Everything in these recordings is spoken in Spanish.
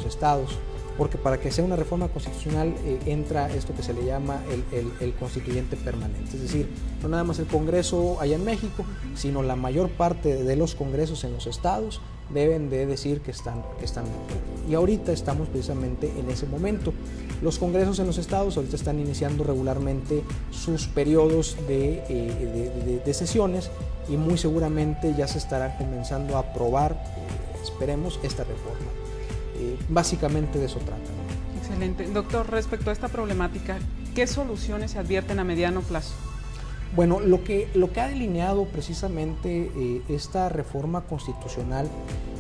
estados, porque para que sea una reforma constitucional entra esto que se le llama el constituyente permanente, es decir, no nada más el Congreso allá en México, sino la mayor parte de los congresos en los estados deben de decir que están de acuerdo. Y ahorita estamos precisamente en ese momento. Los congresos en los estados ahorita están iniciando regularmente sus periodos de sesiones y muy seguramente ya se estará comenzando a aprobar, esperemos, esta reforma. Básicamente de eso trata, ¿no? Excelente. Doctor, respecto a esta problemática, ¿qué soluciones se advierten a mediano plazo? Bueno, lo que ha delineado precisamente esta reforma constitucional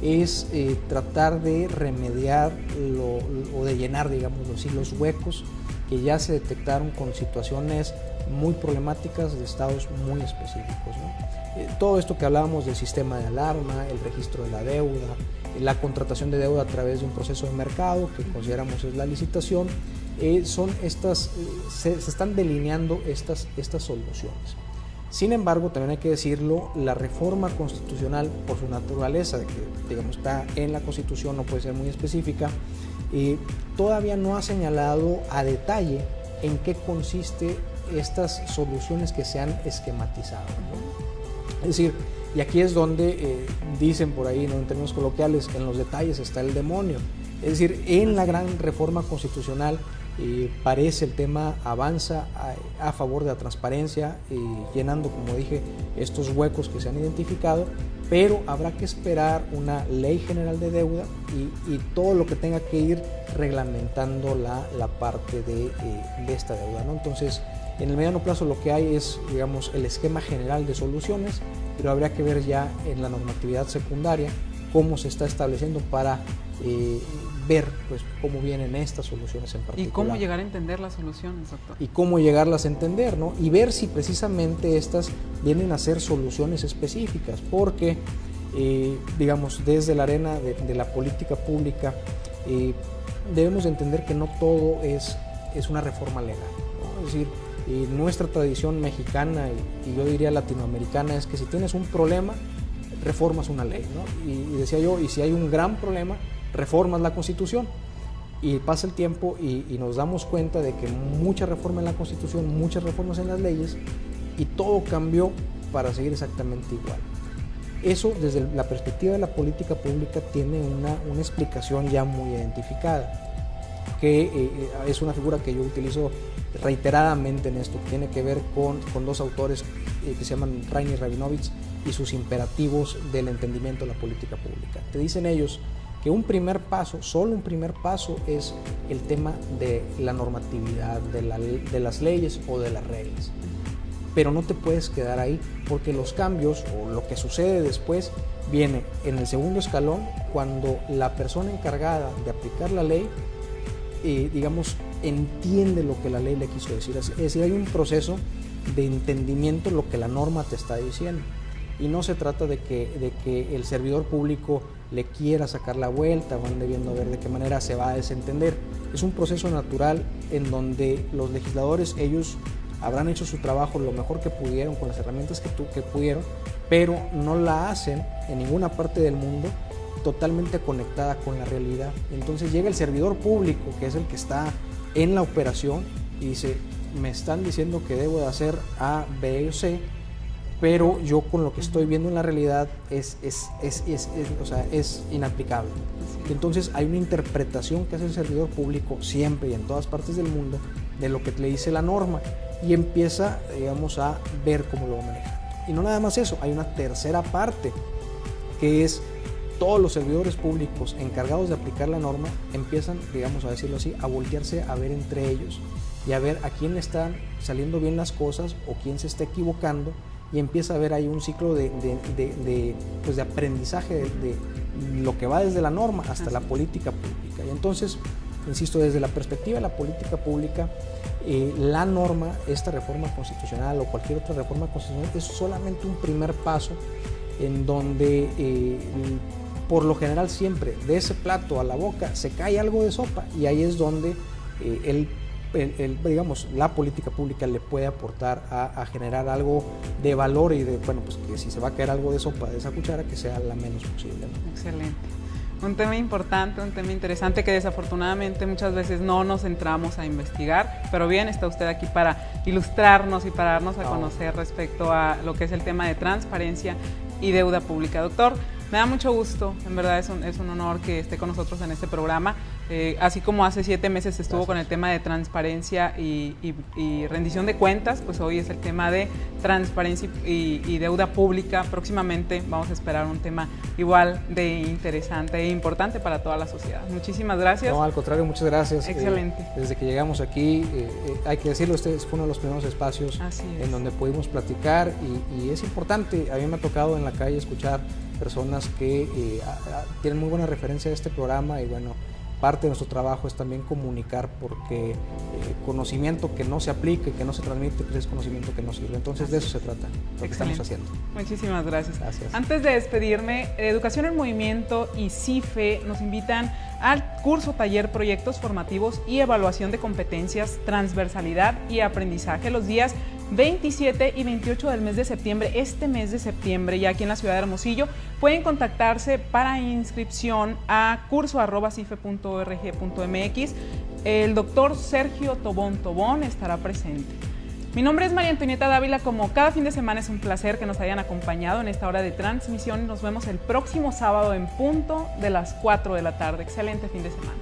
es tratar de remediar o de llenar, digámoslo así, los huecos que ya se detectaron con situaciones muy problemáticas de estados muy específicos, ¿no? Todo esto que hablábamos del sistema de alarma, el registro de la deuda, la contratación de deuda a través de un proceso de mercado que consideramos es la licitación, se están delineando estas soluciones. Sin embargo, también hay que decirlo, la reforma constitucional, por su naturaleza, de que digamos está en la Constitución, no puede ser muy específica, todavía no ha señalado a detalle en qué consiste estas soluciones que se han esquematizado, ¿no? Es decir, y aquí es donde dicen por ahí, ¿no?, en términos coloquiales, en los detalles está el demonio. Es decir, en la gran reforma constitucional parece el tema avanza a favor de la transparencia, llenando, como dije, estos huecos que se han identificado, pero habrá que esperar una ley general de deuda y todo lo que tenga que ir reglamentando la parte de esta deuda, ¿no? Entonces, en el mediano plazo lo que hay es, digamos, el esquema general de soluciones, pero habría que ver ya en la normatividad secundaria cómo se está estableciendo para ver pues cómo vienen estas soluciones en particular. ¿Y cómo llegar a entender las soluciones, doctor? Y cómo llegarlas a entender, ¿no? Y ver si precisamente estas vienen a ser soluciones específicas, porque, digamos, desde la arena de la política pública, debemos de entender que no todo es una reforma legal, ¿no? Es decir, nuestra tradición mexicana y yo diría latinoamericana es que si tienes un problema, reformas una ley, ¿no? Y decía yo, y si hay un gran problema, reformas la Constitución. Y pasa el tiempo y nos damos cuenta de que mucha reforma en la Constitución, muchas reformas en las leyes, y todo cambió para seguir exactamente igual. Eso, desde la perspectiva de la política pública, tiene una explicación ya muy identificada, que es una figura que yo utilizo reiteradamente en esto, que tiene que ver con dos autores que se llaman Reiner y Rabinovich y sus imperativos del entendimiento de la política pública. Te dicen ellos que un primer paso, solo un primer paso, es el tema de la normatividad, de las leyes o de las reglas. Pero no te puedes quedar ahí, porque los cambios o lo que sucede después viene en el segundo escalón, cuando la persona encargada de aplicar la ley, digamos, entiende lo que la ley le quiso decir. Es decir, hay un proceso de entendimiento de lo que la norma te está diciendo. Y no se trata de que el servidor público le quiera sacar la vuelta, van debiendo ver de qué manera se va a desentender. Es un proceso natural en donde los legisladores, ellos habrán hecho su trabajo lo mejor que pudieron, con las herramientas que pudieron, pero no la hacen en ninguna parte del mundo totalmente conectada con la realidad. Entonces llega el servidor público, que es el que está en la operación, y dice, me están diciendo que debo de hacer A, B o C, pero yo con lo que estoy viendo en la realidad es inaplicable. Entonces hay una interpretación que hace el servidor público siempre y en todas partes del mundo de lo que le dice la norma, y empieza, digamos, a ver cómo lo va a manejar. Y no nada más eso, hay una tercera parte, que es todos los servidores públicos encargados de aplicar la norma empiezan, digamos, a decirlo así, a voltearse a ver entre ellos y a ver a quién le están saliendo bien las cosas o quién se está equivocando, y empieza a haber ahí un ciclo de aprendizaje de lo que va desde la norma hasta la política pública. Y entonces, insisto, desde la perspectiva de la política pública, la norma, esta reforma constitucional o cualquier otra reforma constitucional, es solamente un primer paso en donde por lo general siempre de ese plato a la boca se cae algo de sopa, y ahí es donde digamos, la política pública le puede aportar a generar algo de valor y de, bueno, pues que si se va a caer algo de sopa de esa cuchara, que sea la menos posible, ¿no? Excelente. Un tema importante, un tema interesante que desafortunadamente muchas veces no nos centramos a investigar, pero bien, está usted aquí para ilustrarnos y para darnos a conocer respecto a lo que es el tema de transparencia y deuda pública. Doctor, me da mucho gusto, en verdad es un honor que esté con nosotros en este programa. Así como hace 7 meses estuvo con el tema de transparencia y rendición de cuentas, pues hoy es el tema de transparencia y deuda pública. Próximamente vamos a esperar un tema igual de interesante e importante para toda la sociedad. Muchísimas gracias. No, al contrario, muchas gracias. Excelente. Desde que llegamos aquí, hay que decirlo, este fue uno de los primeros espacios en donde pudimos platicar y es importante. A mí me ha tocado en la calle escuchar personas que tienen muy buena referencia a este programa y bueno, parte de nuestro trabajo es también comunicar porque conocimiento que no se aplique, que no se transmite, pues es conocimiento que no sirve. Entonces de eso se trata, lo que estamos haciendo. Muchísimas gracias. Gracias. Antes de despedirme, Educación en Movimiento y CIFE nos invitan al curso taller Proyectos Formativos y Evaluación de Competencias, Transversalidad y Aprendizaje los días 27 y 28 del mes de septiembre. Este mes de septiembre, ya aquí en la ciudad de Hermosillo, pueden contactarse para inscripción a curso@cife.org.mx. El doctor Sergio Tobón estará presente. Mi nombre es María Antonieta Dávila. Como cada fin de semana, es un placer que nos hayan acompañado en esta hora de transmisión. Nos vemos el próximo sábado en punto de las 4 de la tarde. Excelente fin de semana.